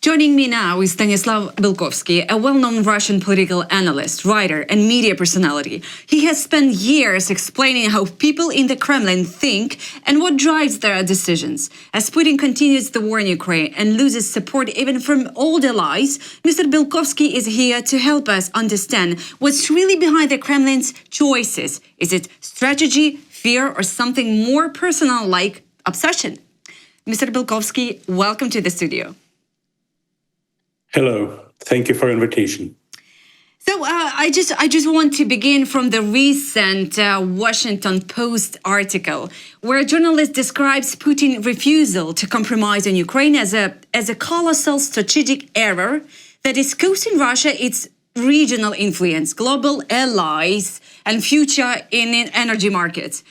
Joining me now is Stanislav Belkovsky, a well-known Russian political analyst, writer, and media personality. He has spent years explaining how people in the Kremlin think and what drives their decisions. As Putin continues the war in Ukraine and loses support even from old allies, Mr. Belkovsky is here to help us understand what's really behind the Kremlin's choices. Is it strategy, fear, or something more personal like obsession? Mr. Belkovsky, welcome to the studio. Hello. Thank you for invitation. So I just want to begin from the recent Washington Post article, where a journalist describes Putin's refusal to compromise on Ukraine as a colossal strategic error that is costing Russia its regional influence, global allies, and future in energy markets.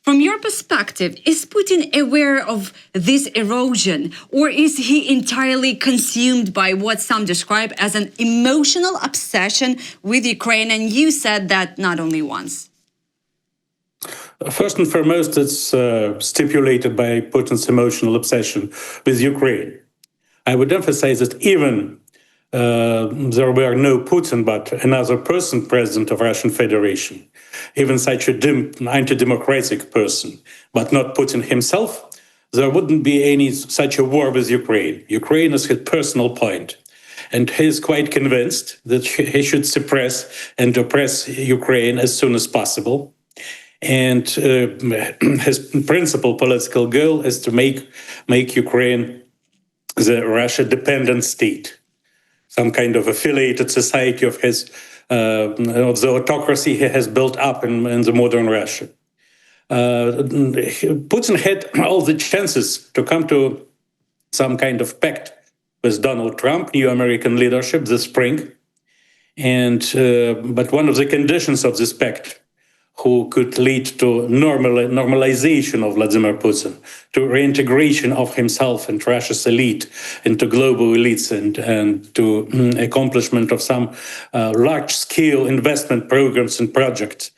From your perspective, is Putin aware of this erosion, or is he entirely consumed by what some describe as an emotional obsession with Ukraine? And you said that not only once. First and foremost, it's stipulated by Putin's emotional obsession with Ukraine. I would emphasize that even there were no Putin, but another person president of Russian Federation, even such an anti-democratic person, but not Putin himself, there wouldn't be any such a war with Ukraine. Ukraine is his personal point. And he's quite convinced that he should suppress and oppress Ukraine as soon as possible. And his principal political goal is to make Ukraine the Russia-dependent state, some kind of affiliated society of the autocracy he has built up in the modern Russia. Putin had all the chances to come to some kind of pact with Donald Trump, new American leadership, this spring. But one of the conditions of this pact, who could lead to normalization of Vladimir Putin, to reintegration of himself and Russia's elite into global elites, and to accomplishment of some large-scale investment programs and projects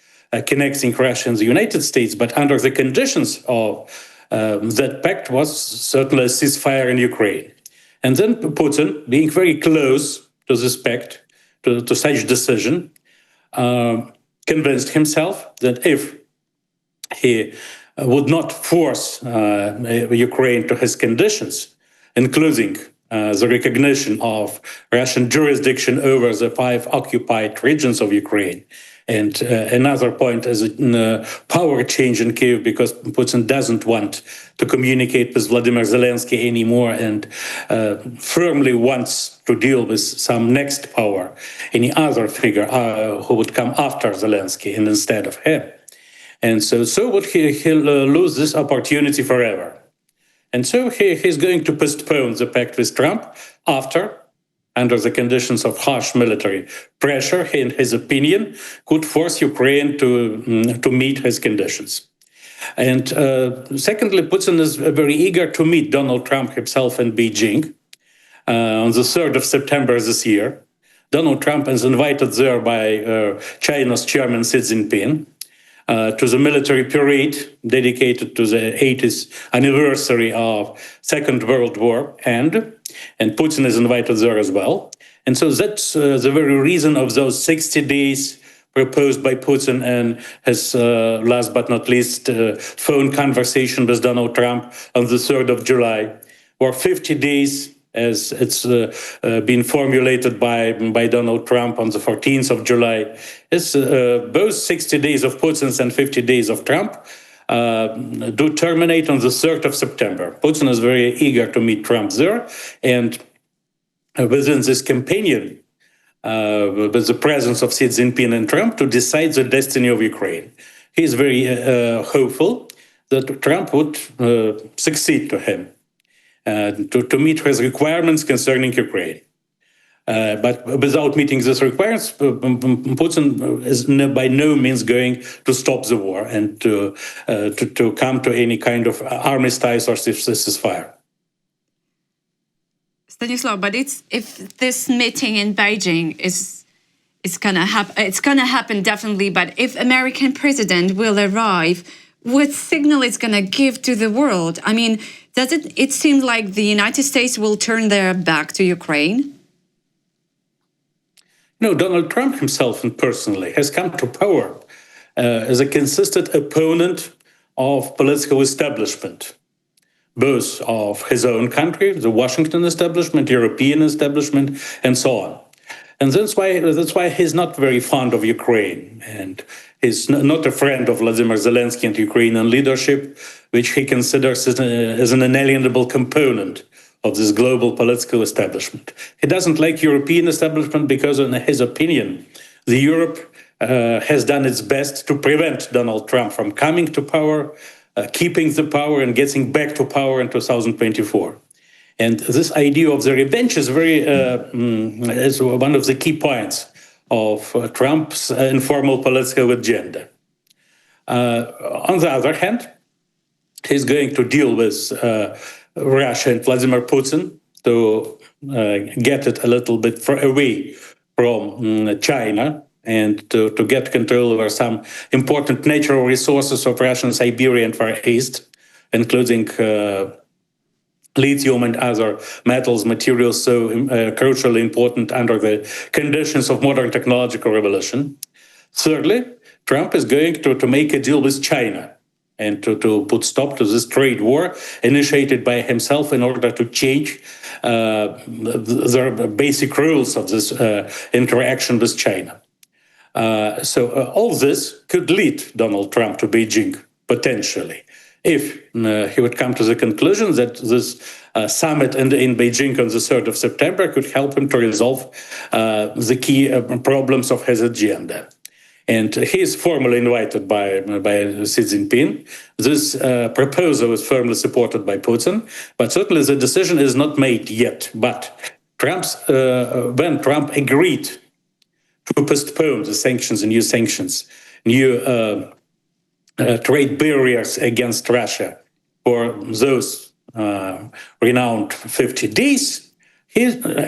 connecting Russia and the United States. But under the conditions of that pact was certainly a ceasefire in Ukraine. And then Putin, being very close to this pact, to such decision, convinced himself that if he would not force Ukraine to his conditions, including the recognition of Russian jurisdiction over the 5 occupied regions of Ukraine, and another point is a power change in Kyiv, because Putin doesn't want to communicate with Vladimir Zelensky anymore and firmly wants to deal with some next power, any other figure who would come after Zelensky and instead of him. And so would he'll lose this opportunity forever. And so he's going to postpone the pact with Trump after, under the conditions of harsh military pressure, he, in his opinion, could force Ukraine to meet his conditions. And secondly, Putin is very eager to meet Donald Trump himself in Beijing on the 3rd of September this year. Donald Trump is invited there by China's chairman Xi Jinping to the military parade dedicated to the 80th anniversary of Second World War, and Putin is invited there as well. And so that's the very reason of those 60 days proposed by Putin and his last but not least phone conversation with Donald Trump on the 3rd of July, or 50 days as it's been formulated by Donald Trump on the 14th of July. It's both 60 days of Putin's and 50 days of Trump do terminate on the 3rd of September. Putin is very eager to meet Trump there, and within this companion, with the presence of Xi Jinping and Trump, to decide the destiny of Ukraine. He is very hopeful that Trump would succeed to him, to meet his requirements concerning Ukraine. But without meeting these requirements, Putin is by no means going to stop the war and to come to any kind of armistice or ceasefire. Stanislav, but if this meeting in Beijing it's gonna happen definitely. But if American president will arrive, what signal it's going to give to the world? I mean, does it seem like the United States will turn their back to Ukraine? No, Donald Trump himself and personally has come to power as a consistent opponent of political establishment, both of his own country, the Washington establishment, European establishment, and so on. And that's why he's not very fond of Ukraine, and he's not a friend of Vladimir Zelensky and Ukrainian leadership, which he considers as an inalienable component of this global political establishment. He doesn't like European establishment because, in his opinion, Europe has done its best to prevent Donald Trump from coming to power, keeping the power, and getting back to power in 2024. And this idea of the revenge is is one of the key points of Trump's informal political agenda. On the other hand, he's going to deal with Russia and Vladimir Putin to get it a little bit away from China and to get control over some important natural resources of Russian Siberia and Far East, including lithium and other metals, materials so crucially important under the conditions of modern technological revolution. Thirdly, Trump is going to make a deal with China and to put stop to this trade war initiated by himself in order to change the basic rules of this interaction with China. So all this could lead Donald Trump to Beijing, potentially, if he would come to the conclusion that this summit in Beijing on the 3rd of September could help him to resolve the key problems of his agenda. And he is formally invited by Xi Jinping. This proposal is firmly supported by Putin, but certainly the decision is not made yet. But when Trump agreed to postpone the sanctions and new trade barriers against Russia for those renowned 50 days, he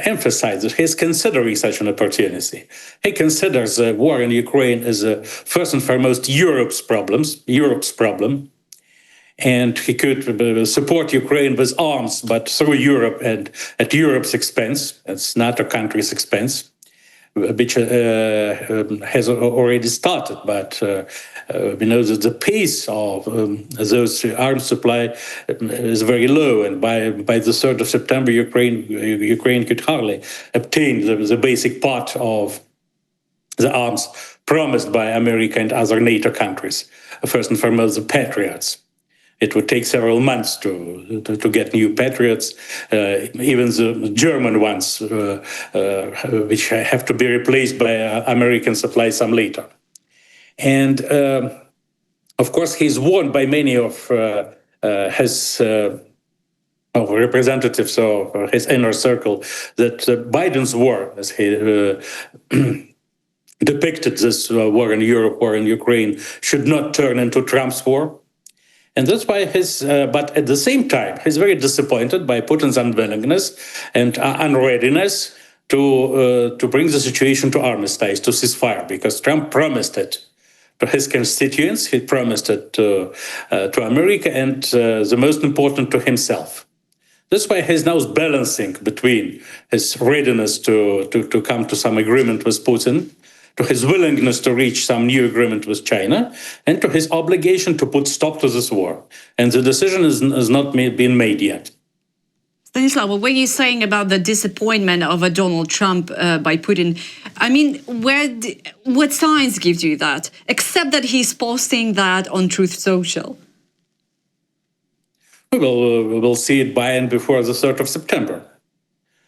emphasizes he's considering such an opportunity. He considers the war in Ukraine as first and foremost Europe's problem, and he could support Ukraine with arms, but through Europe and at Europe's expense. It's NATO countries' expense, which has already started, but we know that the pace of those arms supply is very low, and by the 3rd of September, Ukraine could hardly obtain the basic part of the arms promised by America and other NATO countries, first and foremost the Patriots. It would take several months to get new Patriots, even the German ones, which have to be replaced by American supply some later. And of course, he's warned by many of his representatives of his inner circle that Biden's war, as he depicted this war in Europe, war in Ukraine, should not turn into Trump's war. And that's why but at the same time, he's very disappointed by Putin's unwillingness and unreadiness to bring the situation to armistice, to ceasefire, because Trump promised it to his constituents, he promised it to America, and the most important, to himself. That's why he's now balancing between his readiness to come to some agreement with Putin, to his willingness to reach some new agreement with China, and to his obligation to put stop to this war. And the decision has not been made yet. Stanislav, what were you saying about the disappointment of a Donald Trump by Putin? I mean, what signs gives you that, except that he's posting that on Truth Social? We'll see it by and before the 3rd of September.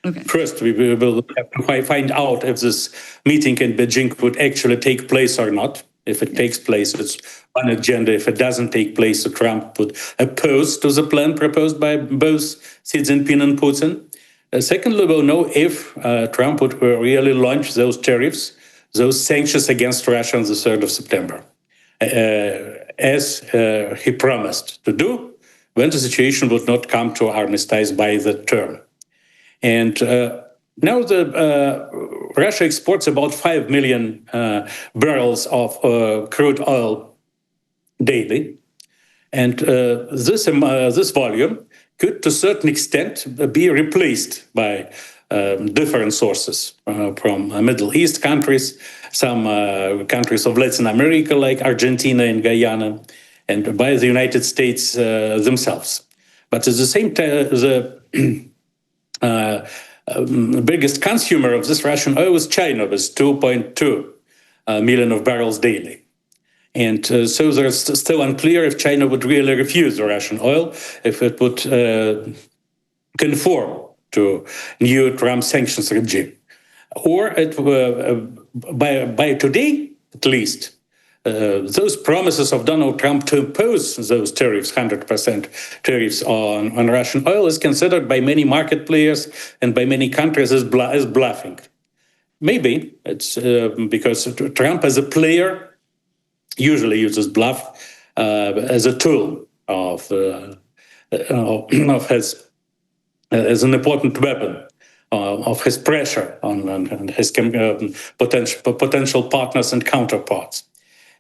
Okay. First, we will have to find out if this meeting in Beijing would actually take place or not. If it takes place, it's one agenda. If it doesn't take place, Trump would oppose to the plan proposed by both Xi Jinping and Putin. Secondly, we'll know if Trump would really launch those tariffs, those sanctions against Russia on the 3rd of September, as he promised to do, when the situation would not come to armistice by that term. And now Russia exports about 5 million barrels of crude oil daily. And this volume could, to a certain extent, be replaced by different sources from Middle East countries, some countries of Latin America, like Argentina and Guyana, and by the United States themselves. But at the same time, the biggest consumer of this Russian oil is China, with 2.2 million of barrels daily. And so there's still unclear if China would really refuse the Russian oil, if it would conform to new Trump sanctions regime. Or it, by today, at least, those promises of Donald Trump to impose those tariffs, 100% tariffs on Russian oil, is considered by many market players and by many countries as bluffing. Maybe it's because Trump as a player usually uses bluff as a tool of his, as an important weapon of his pressure on his potential partners and counterparts.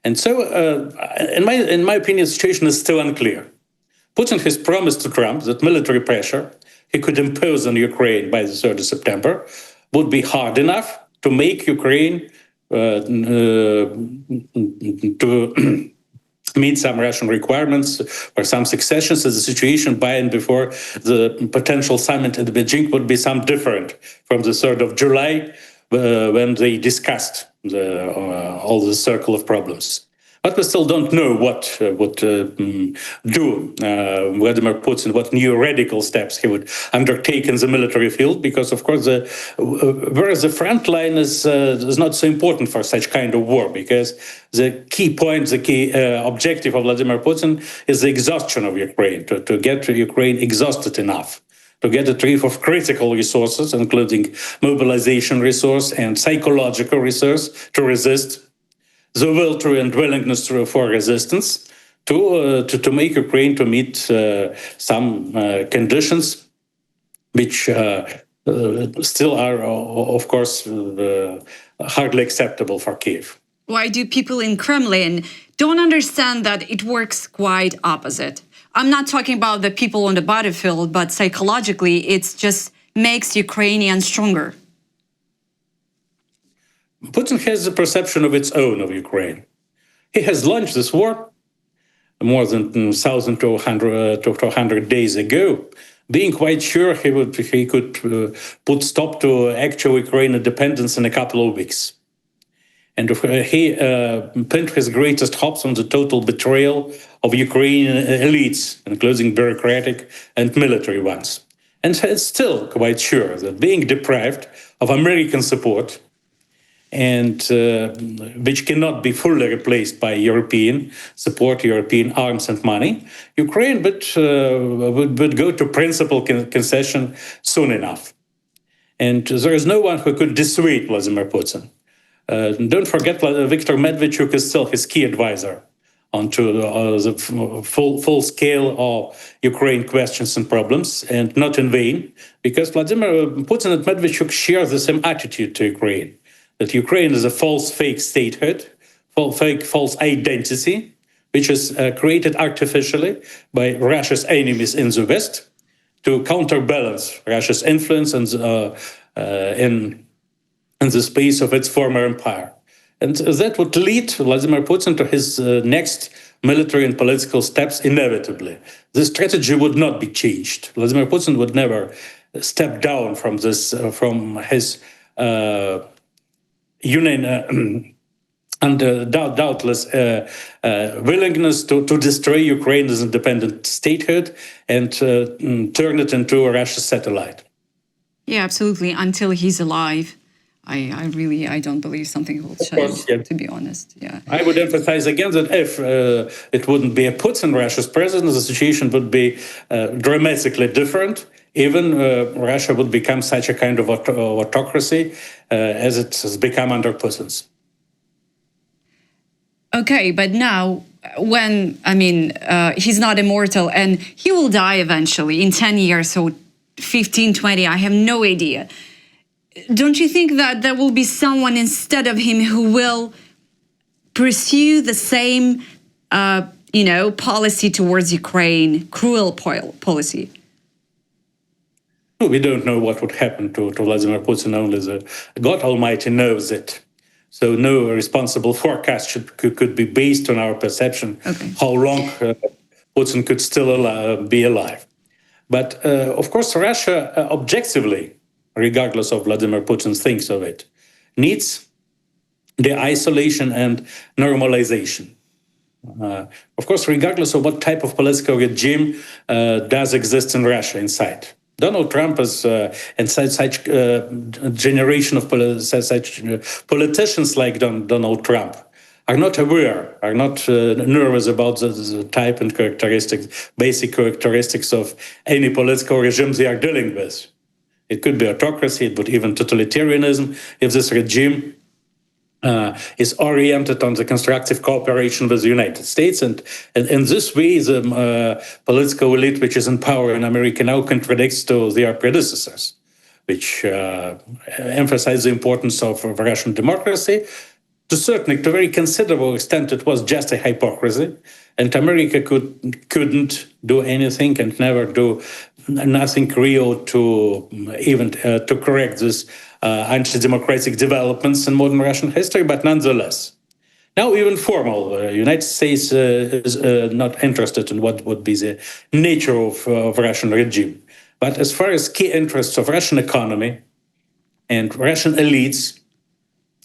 And so, in my opinion, the situation is still unclear. Putin has promised to Trump that military pressure he could impose on Ukraine by the 3rd of September would be hard enough to make Ukraine to meet some Russian requirements or some successions. So the situation by and before the potential summit at Beijing would be some different from the 3rd of July when they discussed all the circle of problems. But we still don't know what would do Vladimir Putin, what new radical steps he would undertake in the military field, because, of course, whereas the front line is not so important for such kind of war, because the key point, the key objective of Vladimir Putin is the exhaustion of Ukraine, to get Ukraine exhausted enough, to get a retrieve of critical resources, including mobilization resource and psychological resource to resist, the will to and willingness for resistance, to make Ukraine to meet some conditions which still are, of course, hardly acceptable for Kiev. Why do people in Kremlin don't understand that it works quite opposite? I'm not talking about the people on the battlefield, but psychologically, it just makes Ukrainians stronger. Putin has a perception of its own of Ukraine. He has launched this war more than 1,200 days ago, being quite sure he could put stop to actual Ukraine independence in a couple of weeks. And he pinned his greatest hopes on the total betrayal of Ukrainian elites, including bureaucratic and military ones. And he's still quite sure that being deprived of American support, and which cannot be fully replaced by European support, European arms and money, Ukraine would go to principal concession soon enough. And there is no one who could dissuade Vladimir Putin. Don't forget, Viktor Medvedchuk is still his key advisor onto the full scale of Ukraine questions and problems, and not in vain, because Vladimir Putin and Medvedchuk share the same attitude to Ukraine, that Ukraine is a false, fake statehood, false identity, which is created artificially by Russia's enemies in the West to counterbalance Russia's influence in the space of its former empire. And that would lead Vladimir Putin to his next military and political steps inevitably. This strategy would not be changed. Vladimir Putin would never step down from this, from his doubtless willingness to destroy Ukraine as independent statehood and turn it into a Russian satellite. Yeah, absolutely. Until he's alive, I don't believe something will change, to be honest. Yeah. I would emphasize again that if it wouldn't be a Putin Russia's president, the situation would be dramatically different. Even Russia would become such a kind of autocracy as it has become under Putin's. Okay, but now, when, he's not immortal and he will die eventually in 10 years, so 15, 20, I have no idea. Don't you think that there will be someone instead of him who will pursue the same policy towards Ukraine, cruel policy? We don't know what would happen to Vladimir Putin. Only the God Almighty knows it. So no responsible forecast could be based on our perception how long Putin could still be alive. But of course, Russia objectively, regardless of Vladimir Putin thinks of it, needs the isolation and normalization. Of course, regardless of what type of political regime does exist in Russia inside. Donald Trump is inside such generation of such politicians like Donald Trump are not aware, are not nervous about the type and characteristics, basic characteristics of any political regime they are dealing with. It could be autocracy, it would even totalitarianism, if this regime is oriented on the constructive cooperation with the United States. And in this way, the political elite which is in power in America now contradicts to their predecessors, which emphasize the importance of Russian democracy. To a very considerable extent, it was just a hypocrisy, and America couldn't do anything and never do nothing real to even to correct this anti-democratic developments in modern Russian history. But nonetheless, now even formal, United States is not interested in what would be the nature of Russian regime. But as far as key interests of Russian economy and Russian elites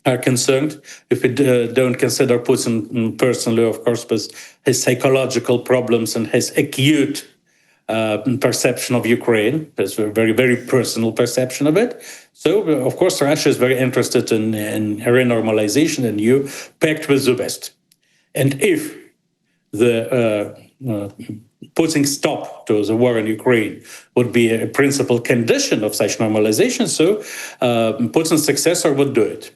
are concerned, if we don't consider Putin personally, of course, with his psychological problems and his acute perception of Ukraine, his very, very personal perception of it. So, of course, Russia is very interested in renormalization and new pact with the West. And if the putting stop to the war in Ukraine would be a principal condition of such normalization, so Putin's successor would do it.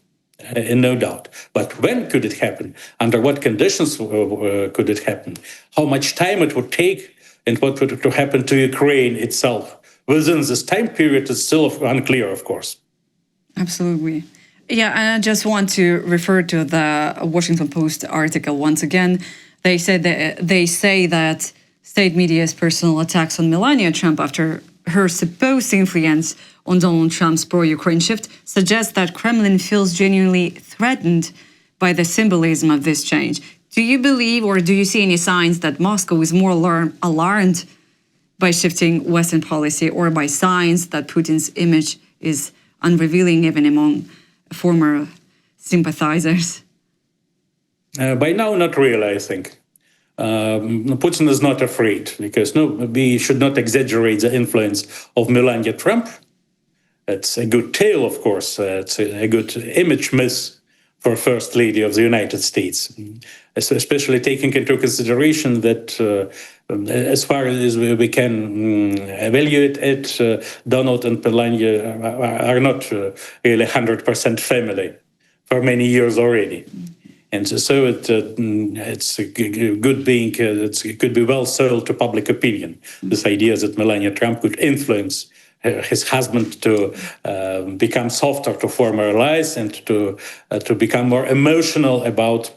No doubt. But when could it happen? Under what conditions could it happen? How much time it would take, and what would to happen to Ukraine itself within this time period is still unclear, of course. Absolutely. Yeah, and I just want to refer to the Washington Post article once again. They say that state media's personal attacks on Melania Trump after her supposed influence on Donald Trump's pro-Ukraine shift suggests that Kremlin feels genuinely threatened by the symbolism of this change. Do you believe, or do you see any signs that Moscow is more alarmed by shifting Western policy, or by signs that Putin's image is unrevealing even among former sympathizers? By now, not really, I think. Putin is not afraid, because we should not exaggerate the influence of Melania Trump. It's a good tale, of course. It's a good image myth for First Lady of the United States, especially taking into consideration that as far as we can evaluate it, Donald and Melania are not really 100% family for many years already. And so it's a good being, it could be well sold to public opinion, this idea that Melania Trump could influence his husband to become softer to former allies and to become more emotional about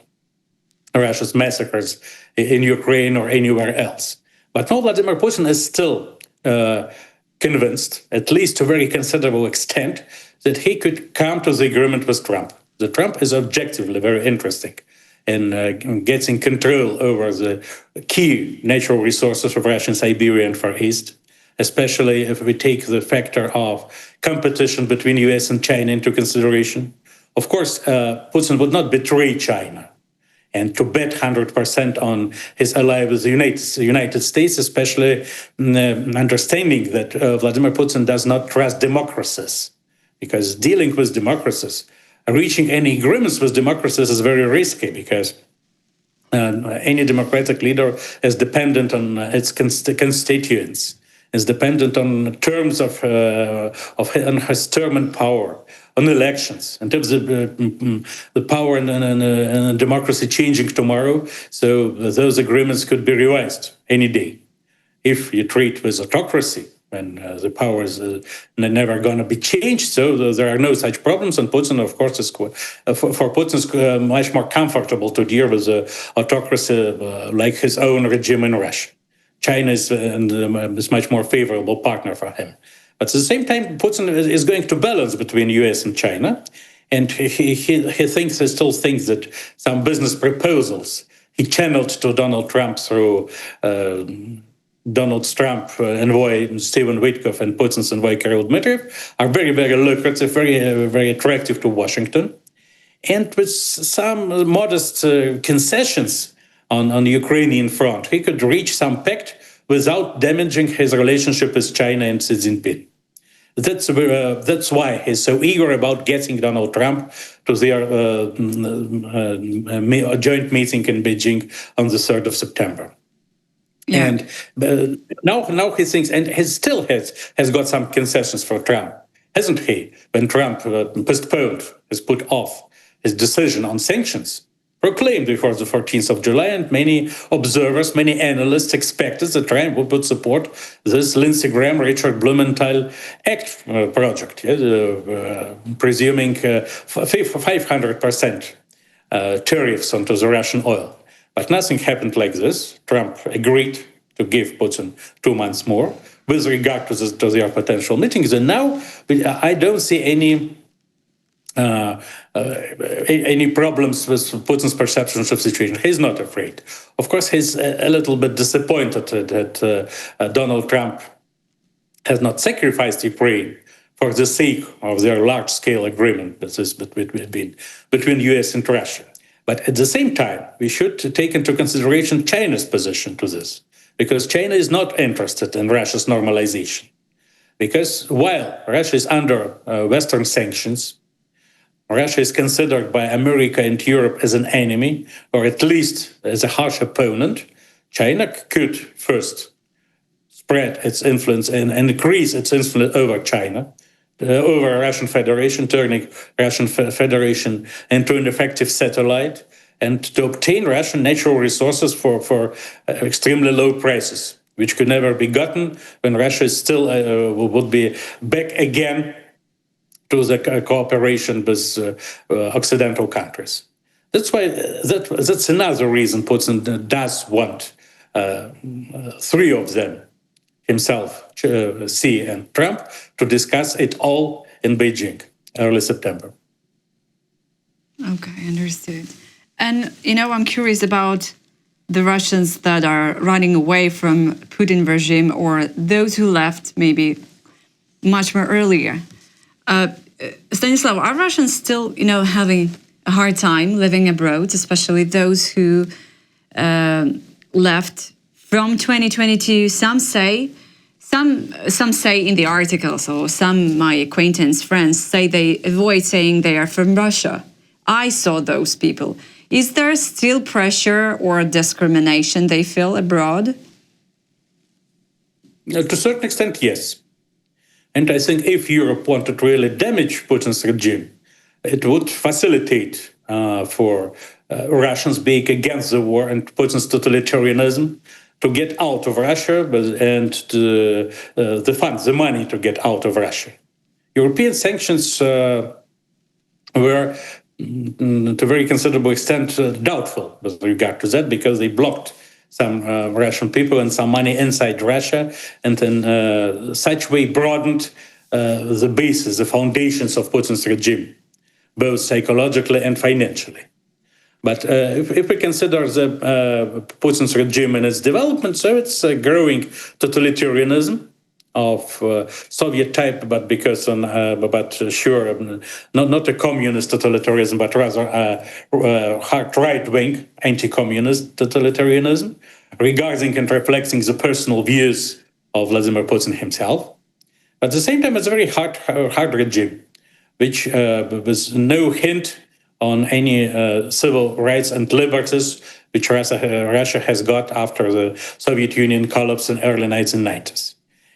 Russia's massacres in Ukraine or anywhere else. But no, Vladimir Putin is still convinced, at least to a very considerable extent, that he could come to the agreement with Trump. The Trump is objectively very interesting in getting control over the key natural resources of Russian Siberia and Far East, especially if we take the factor of competition between US and China into consideration. Of course, Putin would not betray China. And to bet 100% on his ally with the United States, especially understanding that Vladimir Putin does not trust democracies, because dealing with democracies, reaching any agreements with democracies is very risky, because any democratic leader is dependent on its constituents, is dependent on terms of on his term and power, on elections. And if the power and democracy changing tomorrow, so those agreements could be revised any day. If you treat with autocracy, when the power is never going to be changed. So there are no such problems. And Putin, of course, is for Putin, it's much more comfortable to deal with autocracy like his own regime in Russia. China is much more favorable partner for him. But at the same time, Putin is going to balance between US and China. And he still thinks that some business proposals he channeled to Donald Trump through Donald Trump envoy Stephen Witkoff and Putin's envoy Kirill Dmitriev are very, very lucrative, very, very attractive to Washington. And with some modest concessions on the Ukrainian front, he could reach some pact without damaging his relationship with China and XiJinping. That's why he's so eager about getting Donald Trump to their joint meeting in Beijing on the 3rd of September. Yeah. And now he thinks, and he still has got some concessions for Trump, hasn't he? When Trump has put off his decision on sanctions, proclaimed before the 14th of July, and many observers, many analysts expected that Trump would support this Lindsey Graham, Richard Blumenthal Act project, presuming 500% tariffs onto the Russian oil. But nothing happened like this. Trump agreed to give Putin 2 months more with regard to their potential meetings. And now I don't see any problems with Putin's perception of the situation. He's not afraid. Of course, he's a little bit disappointed that Donald Trump has not sacrificed Ukraine for the sake of their large-scale agreement between US and Russia. But at the same time, we should take into consideration China's position to this, because China is not interested in Russia's normalization. Because while Russia is under Western sanctions, Russia is considered by America and Europe as an enemy, or at least as a harsh opponent. China could first spread its influence and increase its influence over China, over Russian Federation, turning Russian Federation into an effective satellite, and to obtain Russian natural resources for extremely low prices, which could never be gotten when Russia is still would be back again to the cooperation with Occidental countries. That's why that's another reason Putin does want three of them, himself, Xi and Trump, to discuss it all in Beijing, early September. Okay, understood. And, I'm curious about the Russians that are running away from Putin regime, or those who left maybe much more earlier. Stanislav, are Russians still, having a hard time living abroad, especially those who left from 2022? Some say in the articles, or some my acquaintance friends say they avoid saying they are from Russia. I saw those people. Is there still pressure or discrimination they feel abroad? To a certain extent, yes. And I think if Europe wanted to really damage Putin's regime, it would facilitate for Russians being against the war and Putin's totalitarianism to get out of Russia and the funds, the money to get out of Russia. European sanctions were, to a very considerable extent, doubtful with regard to that, because they blocked some Russian people and some money inside Russia, and in such way broadened the basis, the foundations of Putin's regime, both psychologically and financially. But if we consider the Putin's regime and its development, so it's a growing totalitarianism of Soviet type, but because not a communist totalitarianism, but rather hard right-wing anti-communist totalitarianism, regarding and reflecting the personal views of Vladimir Putin himself. But at the same time, it's a very hard regime, which with no hint on any civil rights and liberties which Russia has got after the Soviet Union collapse in early 1990s.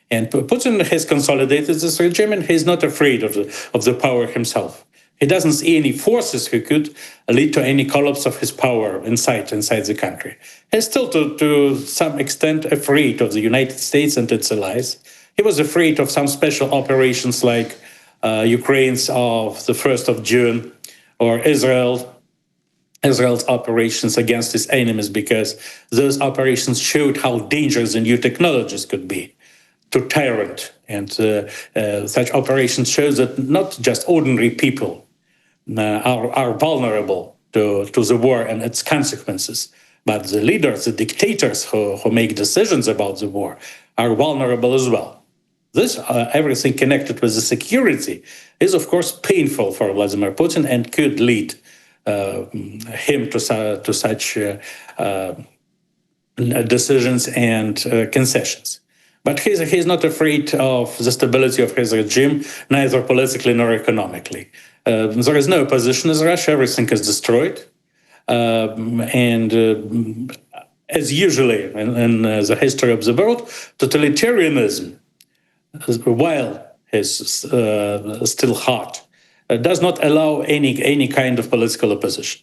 And Putin has consolidated this regime, and he's not afraid of the power himself. He doesn't see any forces who could lead to any collapse of his power inside the country. He's still, to some extent, afraid of the United States and its allies. He was afraid of some special operations like Ukraine's of the 1st of June or Israel's operations against its enemies, because those operations showed how dangerous the new technologies could be to tyrant. And such operations show that not just ordinary people are vulnerable to the war and its consequences, but the leaders, the dictators who make decisions about the war are vulnerable as well. This, everything connected with the security, is of course painful for Vladimir Putin and could lead him to such decisions and concessions. But he's not afraid of the stability of his regime, neither politically nor economically. There is no opposition in Russia, everything is destroyed. As usually in the history of the world, totalitarianism, while it's still hot, does not allow any kind of political opposition.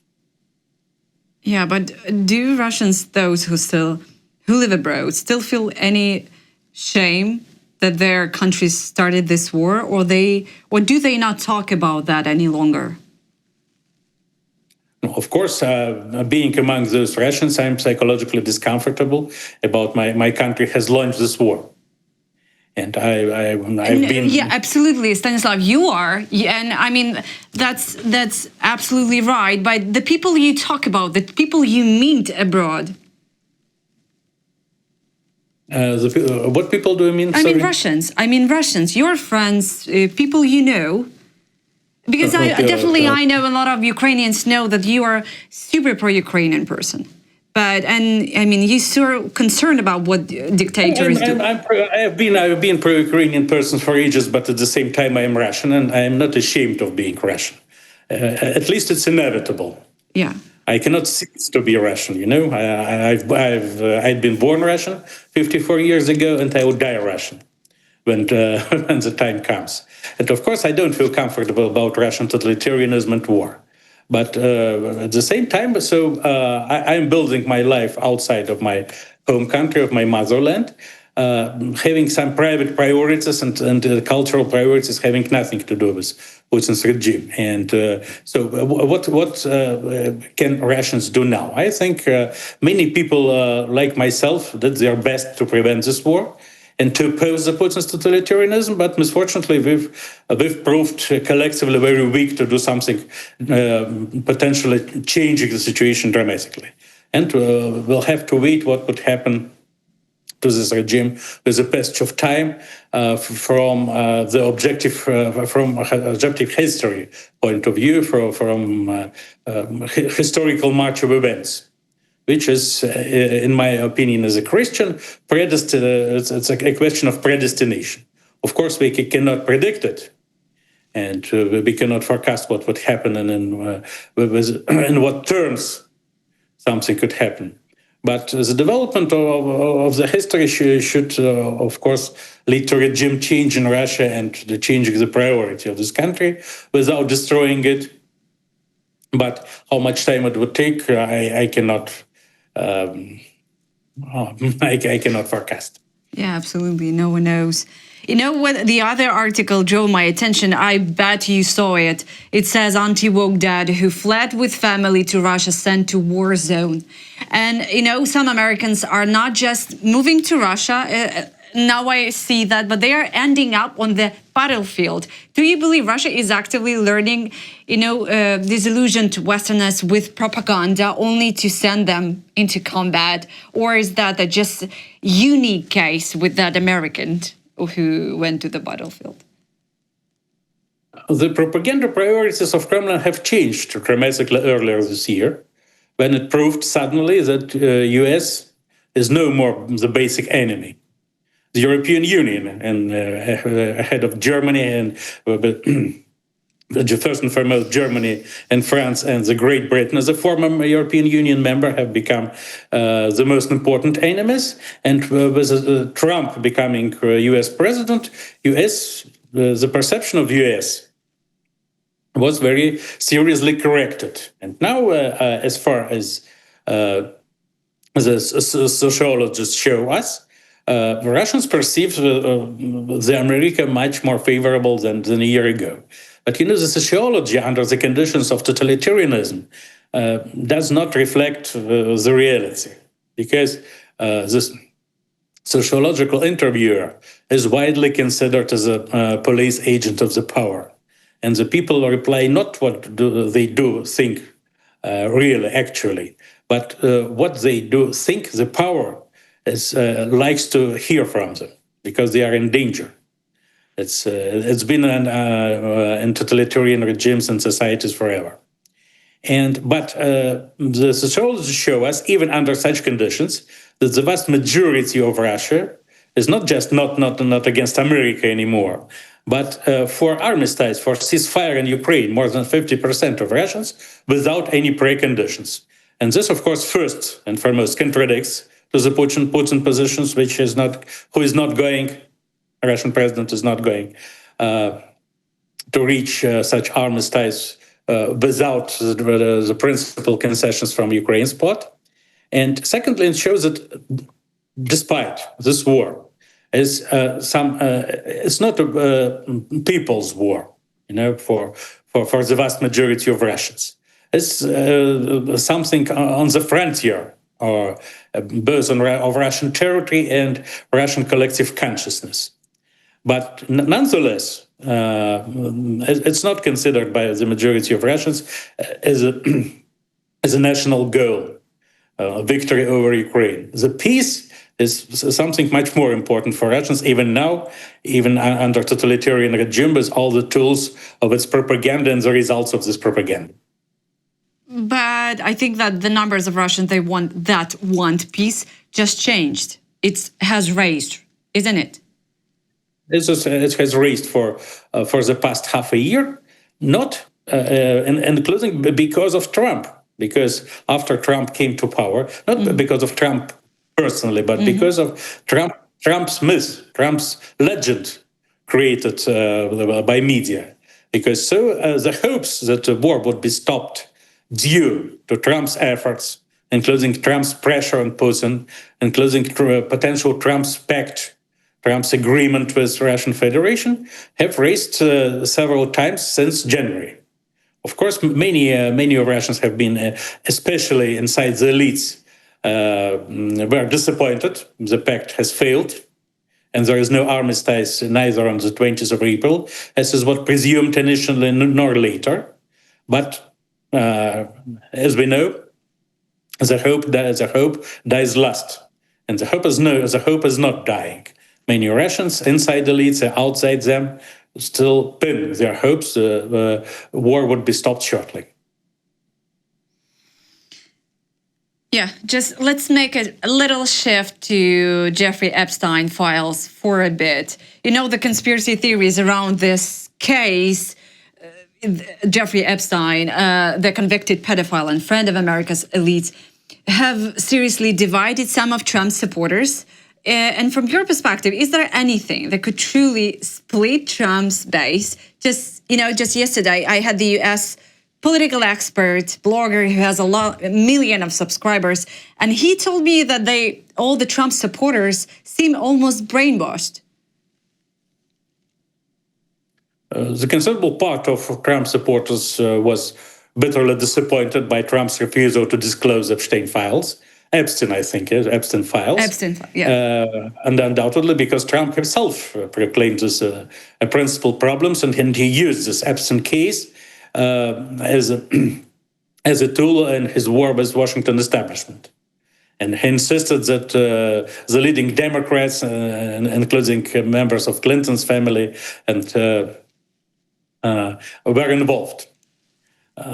Yeah, but do Russians, those who live abroad, still feel any shame that their countries started this war, or do they not talk about that any longer? Of course, being among those Russians, I'm psychologically discomfortable about my country has launched this war. And I've been... Yeah, absolutely, Stanislav, you are. And I mean, that's absolutely right. But the people you talk about, the people you meet abroad... what people do you mean? I mean Russians, your friends, people you know. Because I know a lot of Ukrainians know that you are super pro-Ukrainian person. But, and I mean, you're so concerned about what dictators do. I've been pro-Ukrainian person for ages, but at the same time I am Russian, and I am not ashamed of being Russian. At least it's inevitable. Yeah. I cannot cease to be Russian, you know. I've been born Russian 54 years ago, and I will die Russian when the time comes. And of course, I don't feel comfortable about Russian totalitarianism and war. But at the same time, I'm building my life outside of my home country, of my motherland, having some private priorities and cultural priorities having nothing to do with Putin's regime. And what can Russians do now? I think many people like myself did their best to prevent this war and to oppose the Putin's totalitarianism, but misfortunately we've proved collectively very weak to do something potentially changing the situation dramatically. And we'll have to wait what would happen to this regime with the passage of time from the objective history point of view, from historical march of events, which is, in my opinion, as a Christian, it's a question of predestination. Of course, we cannot predict it, and we cannot forecast what would happen and in what terms something could happen. But the development of the history should, of course, lead to regime change in Russia and the changing the priority of this country without destroying it. But how much time it would take, I cannot. I cannot forecast. Yeah, absolutely. No one knows. You know what? The other article drew my attention. I bet you saw it. It says anti-woke dad who fled with family to Russia sent to war zone. And, you know, some Americans are not just moving to Russia. Now I see that, but they are ending up on the battlefield. Do you believe Russia is actively learning, you know, disillusioned Westerners with propaganda only to send them into combat? Or is that a just unique case with that American who went to the battlefield? The propaganda priorities of Kremlin have changed dramatically earlier this year, when it proved suddenly that US is no more the basic enemy. The European Union, and ahead of Germany, and first and foremost Germany and France and the Great Britain as a former European Union member, have become the most important enemies. And with Trump becoming US president, the perception of US was very seriously corrected. And now, as far as the sociologists show us, the Russians perceive the America much more favorable than a year ago. But the sociology under the conditions of totalitarianism does not reflect the reality, because this sociological interviewer is widely considered as a police agent of the power. And the people reply not what they do think really, actually, but what they do think the power likes to hear from them, because they are in danger. It's been in totalitarian regimes and societies forever. But the sociologists show us, even under such conditions, that the vast majority of Russia is not just not against America anymore, but for armistice, for ceasefire in Ukraine, more than 50% of Russians without any preconditions. And this, of course, first and foremost contradicts to the Putin positions, who is not going, the Russian president is not going to reach such armistice without the principal concessions from Ukraine's part. And secondly, it shows that despite this war, it's not a people's war, for the vast majority of Russians. It's something on the frontier, or both of Russian territory and Russian collective consciousness. But nonetheless, it's not considered by the majority of Russians as a national goal, victory over Ukraine. The peace is something much more important for Russians, even now, even under totalitarian regime, with all the tools of its propaganda and the results of this propaganda. But I think that the numbers of Russians that want peace just changed. It has raised, isn't it? It has raised for the past half a year, not including because of Trump. Because after Trump came to power, not because of Trump personally, but because of Trump's myth, Trump's legend created by media. Because the hopes that the war would be stopped due to Trump's efforts, including Trump's pressure on Putin, including potential Trump's pact, Trump's agreement with the Russian Federation, have raised several times since January. Of course, many Russians have been, especially inside the elites, were disappointed. The pact has failed, and there is no armistice neither on the 20th of April, as is what presumed initially nor later. But as we know, the hope dies last, and the hope is not dying. Many Russians, inside the elites and outside them, still pin their hopes the war would be stopped shortly. Yeah, just let's make a little shift to Jeffrey Epstein files for a bit. The conspiracy theories around this case, Jeffrey Epstein, the convicted pedophile and friend of America's elites, have seriously divided some of Trump's supporters. And from your perspective, is there anything that could truly split Trump's base? Just yesterday, I had the U.S. political expert, blogger who has a million of subscribers, and he told me that all the Trump supporters seem almost brainwashed. The considerable part of Trump supporters was bitterly disappointed by Trump's refusal to disclose Epstein files. Epstein, I think, Epstein files. Epstein, yeah. And undoubtedly because Trump himself proclaimed this a principal problems, and he used this Epstein case as a tool in his war with Washington establishment. And he insisted that the leading Democrats, including members of Clinton's family, and were involved.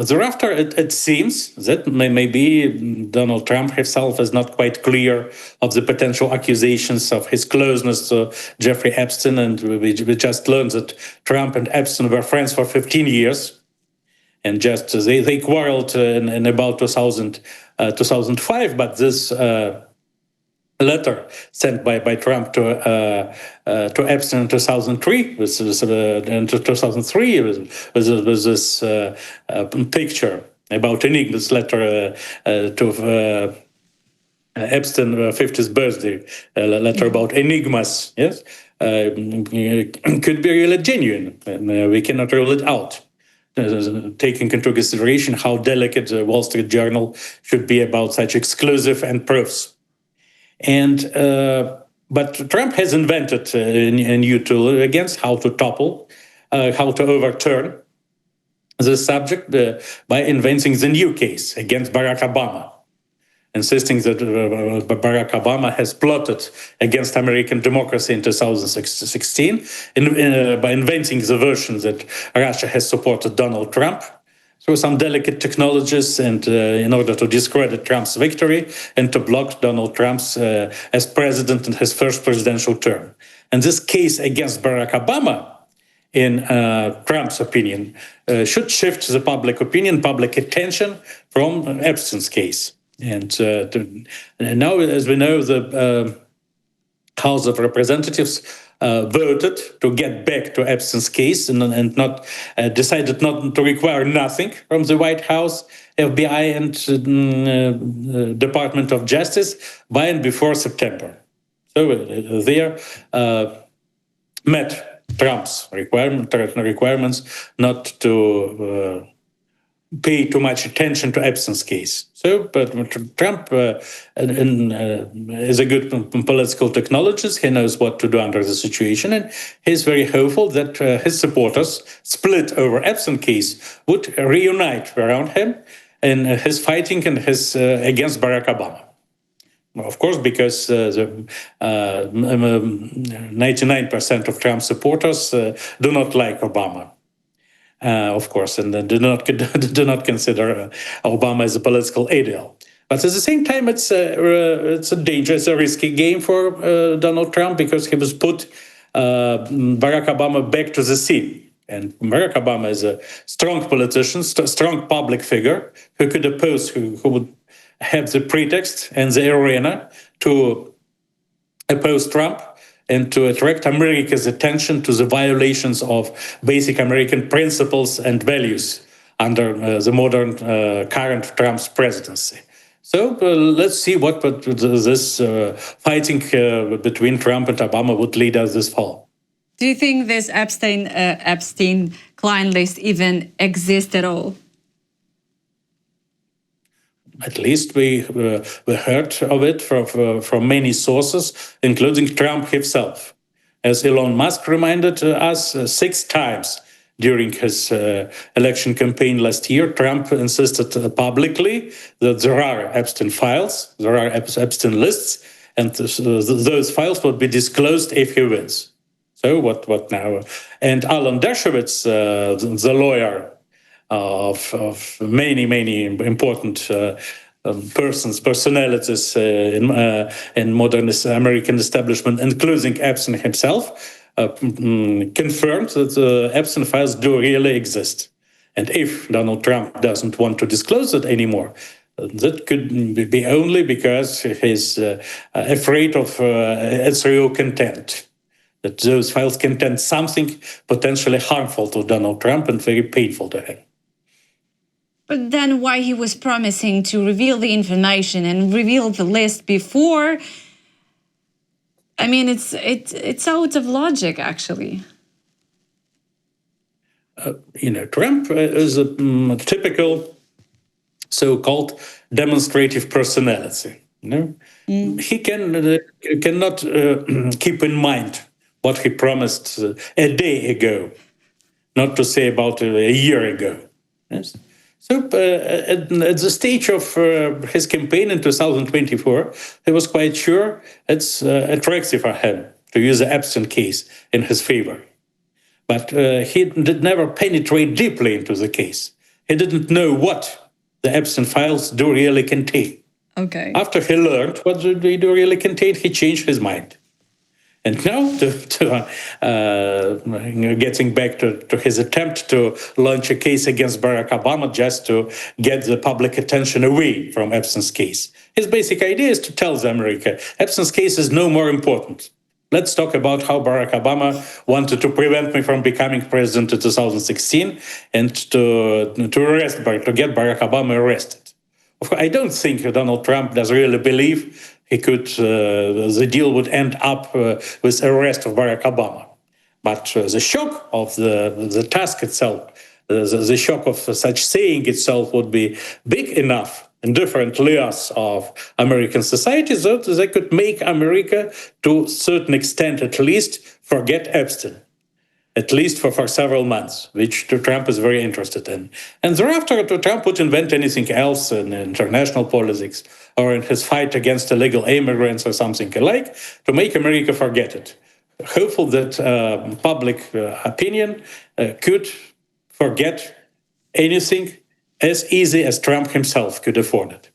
Thereafter, it seems that maybe Donald Trump himself is not quite clear of the potential accusations of his closeness to Jeffrey Epstein, and we just learned that Trump and Epstein were friends for 15 years, and just they quarreled in about 2005. But this letter sent by Trump to Epstein in 2003 was this picture about this letter Epstein 50th birthday letter about enigmas, yes, could be really genuine. And we cannot rule it out, taking into consideration how delicate the Wall Street Journal should be about such exclusive and proofs. And but Trump has invented a new tool against how to topple, how to overturn the subject by inventing the new case against Barack Obama, insisting that Barack Obama has plotted against American democracy in 2016 by inventing the version that Russia has supported Donald Trump through some delicate technologies and in order to discredit Trump's victory and to block Donald Trump's as president in his first presidential term. And this case against Barack Obama, in Trump's opinion, should shift the public opinion, public attention from Epstein's case. And now, as we know, the House of Representatives voted to get back to Epstein's case and not decided not to require nothing from the White House, FBI, and Department of Justice by and before September. So they met Trump's requirements not to pay too much attention to Epstein's case. So, but Trump is a good political technologist. He knows what to do under the situation, and he's very hopeful that his supporters, split over Epstein case, would reunite around him in his fighting and his against Barack Obama. Of course, because 99% of Trump supporters do not like Obama. Of course, and do not consider Obama as a political ideal. But at the same time, it's a dangerous, a risky game for Donald Trump, because he was put Barack Obama back to the scene. And Barack Obama is a strong politician, strong public figure who could oppose, who would have the pretext and the arena to oppose Trump and to attract America's attention to the violations of basic American principles and values under the modern current Trump's presidency. So let's see what this fighting between Trump and Obama would lead us this fall. Do you think this Epstein client list even exists at all? At least we heard of it from many sources, including Trump himself. As Elon Musk reminded us 6 times during his election campaign last year, Trump insisted publicly that there are Epstein files, there are Epstein lists, and those files would be disclosed if he wins. So what now? And Alan Dershowitz, the lawyer of many important personalities in modern American establishment, including Epstein himself, confirmed that the Epstein files do really exist. And if Donald Trump doesn't want to disclose it anymore, that could be only because he's afraid of Israel content. That those files contain something potentially harmful to Donald Trump and very painful to him. But then why he was promising to reveal the information and reveal the list before? I mean, it's out of logic, actually. Trump is a typical so-called demonstrative personality. He cannot keep in mind what he promised a day ago, not to say about a year ago. Yes? So at the stage of his campaign in 2024, he was quite sure it's attractive for him to use the Epstein case in his favor. But he did never penetrate deeply into the case. He didn't know what the Epstein files do really contain. Okay. After he learned what they do really contain, he changed his mind. And now, getting back to his attempt to launch a case against Barack Obama just to get the public attention away from Epstein's case. His basic idea is to tell America, Epstein's case is no more important. Let's talk about how Barack Obama wanted to prevent me from becoming president in 2016 and to get Barack Obama arrested. Of course, I don't think Donald Trump does really believe the deal would end up with arrest of Barack Obama. But the shock of the task itself, the shock of such saying itself would be big enough in different layers of American society that they could make America, to a certain extent at least, forget Epstein, at least for several months, which Trump is very interested in. And thereafter, Trump would invent anything else in international politics or in his fight against illegal immigrants or something alike to make America forget it. Hopeful that public opinion could forget anything as easy as Trump himself could afford it.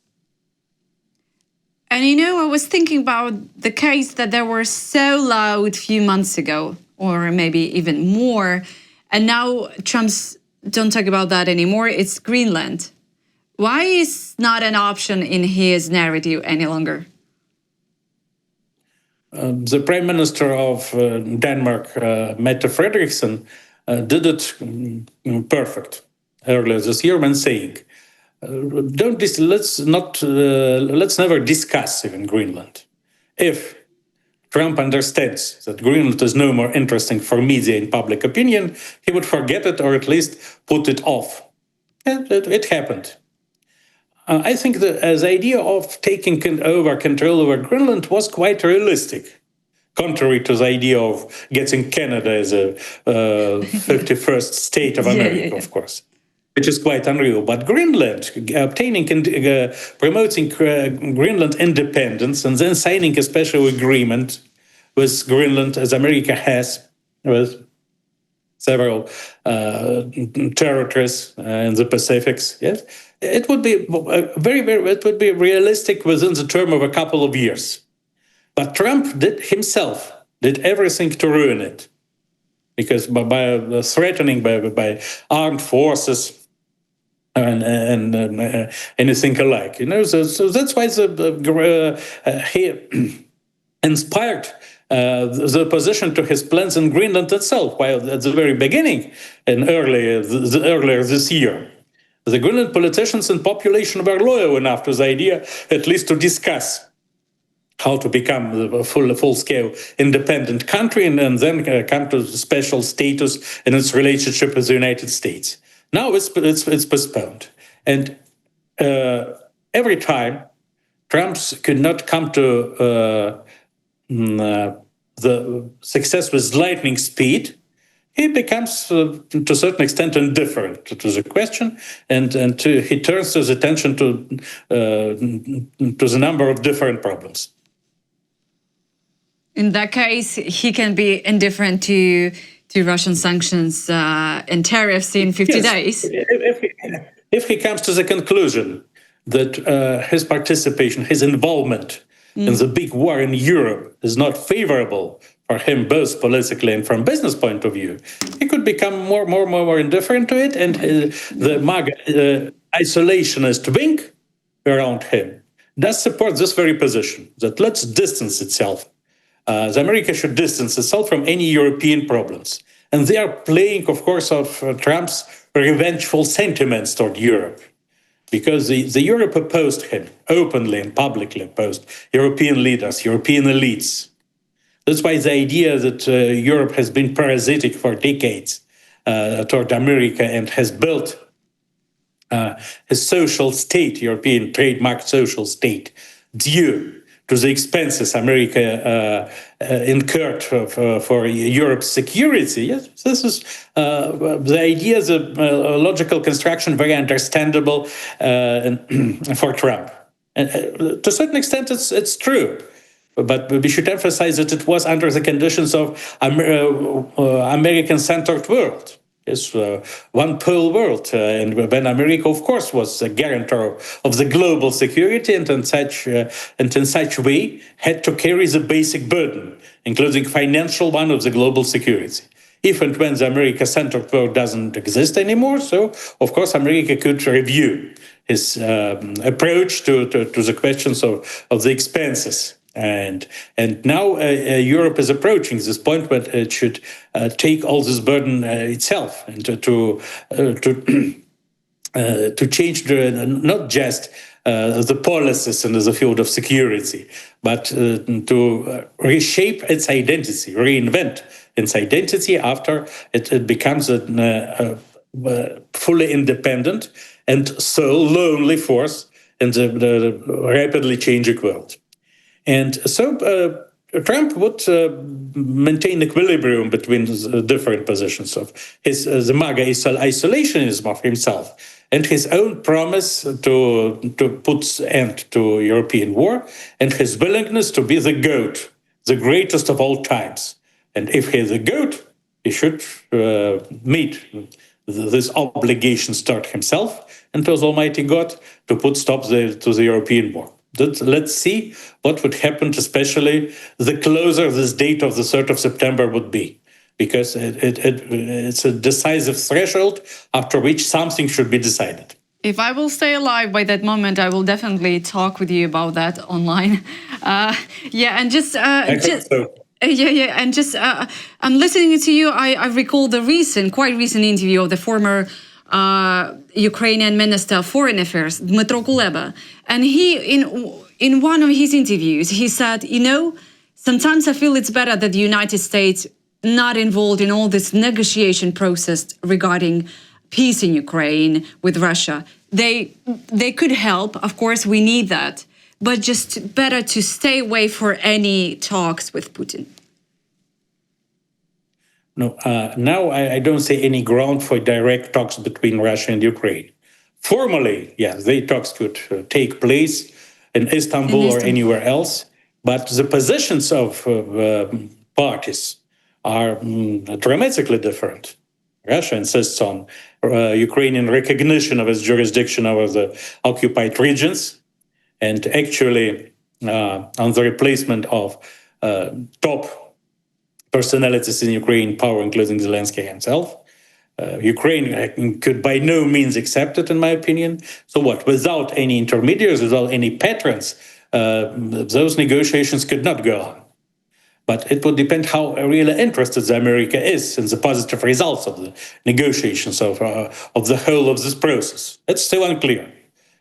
And I was thinking about the case that they were so loud a few months ago, or maybe even more, and now Trump's don't talk about that anymore. It's Greenland. Why is not an option in his narrative any longer? The Prime Minister of Denmark, Mette Frederiksen, did it perfect earlier this year when saying, let's never discuss even Greenland. If Trump understands that Greenland is no more interesting for media and public opinion, he would forget it or at least put it off. And it happened. I think the idea of taking control over Greenland was quite realistic, contrary to the idea of getting Canada as a 51st state of America, of course, which is quite unreal. But Greenland, promoting Greenland independence and then signing a special agreement with Greenland, as America has with several territories in the Pacifics, yes, it would be it would be realistic within the term of a couple of years. But Trump himself did everything to ruin it, because by threatening by armed forces and anything alike, So that's why he inspired the opposition to his plans in Greenland itself. While at the very beginning, and earlier this year, the Greenland politicians and population were loyal enough to the idea, at least to discuss how to become a full-scale independent country and then come to special status in its relationship with the United States. Now it's postponed. And every time Trump could not come to the success with lightning speed, he becomes, to a certain extent, indifferent to the question, and he turns his attention to the number of different problems. In that case, he can be indifferent to Russian sanctions and tariffs in 50 days. If he comes to the conclusion that his participation, his involvement in the big war in Europe is not favorable for him, both politically and from business point of view, he could become more indifferent to it, and the MAGA isolationist wing around him does support this very position, that let's distance itself. The America should distance itself from any European problems. And they are playing, of course, of Trump's revengeful sentiments toward Europe, because the Europe opposed him, openly and publicly opposed European leaders, European elites. That's why the idea that Europe has been parasitic for decades toward America and has built a social state, European trademark social state, due to the expenses America incurred for Europe's security. Yes, this is the idea, the logical construction, very understandable for Trump. And to a certain extent, it's true. But we should emphasize that it was under the conditions of American-centered world. It's one-pole world, and when America, of course, was a guarantor of the global security, and in such way had to carry the basic burden, including financial one, of the global security. If and when the America-centered world doesn't exist anymore, so of course America could review his approach to the questions of the expenses. And now Europe is approaching this point where it should take all this burden itself, and to change not just the policies in the field of security, but to reshape its identity, reinvent its identity after it becomes a fully independent and so lonely force in the rapidly changing world. And so Trump would maintain equilibrium between the different positions of the MAGA isolationism of himself and his own promise to put end to European war, and his willingness to be the GOAT, the greatest of all times. And if he's the GOAT, he should meet this obligation, start himself, and to the Almighty God to put stop to the European war. Let's see what would happen, especially the closer this date of the 3rd of September would be, because it's a decisive threshold after which something should be decided. If I will stay alive by that moment, I will definitely talk with you about that online. And just I'm listening to you. I recall the quite recent interview of the former Ukrainian Minister of Foreign Affairs, Dmytro Kuleba. And he, in one of his interviews, he said, sometimes I feel it's better that the United States not involved in all this negotiation process regarding peace in Ukraine with Russia. They could help, of course, we need that, but just better to stay away for any talks with Putin. No, now I don't see any ground for direct talks between Russia and Ukraine. Formally, yes, the talks could take place in Istanbul or anywhere else, but the positions of parties are dramatically different. Russia insists on Ukrainian recognition of its jurisdiction over the occupied regions, and actually on the replacement of top personalities in Ukraine power, including Zelensky himself. Ukraine could by no means accept it, in my opinion. So what? Without any intermediaries, without any patrons, those negotiations could not go on. But it would depend how really interested America is in the positive results of the negotiations of the whole of this process. It's still unclear,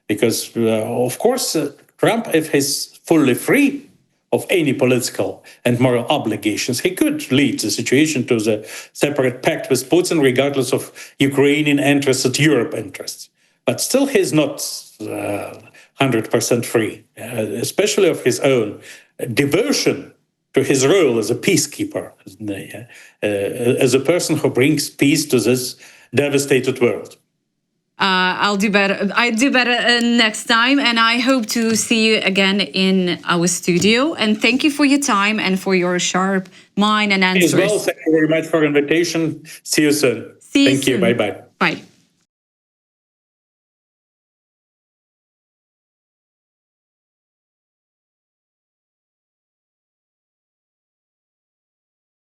because of course Trump, if he's fully free of any political and moral obligations, he could lead the situation to the separate pact with Putin, regardless of Ukrainian interests and Europe interests. But still, he's not 100% free, especially of his own devotion to his role as a peacekeeper, as a person who brings peace to this devastated world. I'll do better. I do better next time, and I hope to see you again in our studio. And thank you for your time and for your sharp mind and answers. As well, thank you very much for the invitation. See you soon. Thank you. Bye-bye. Bye.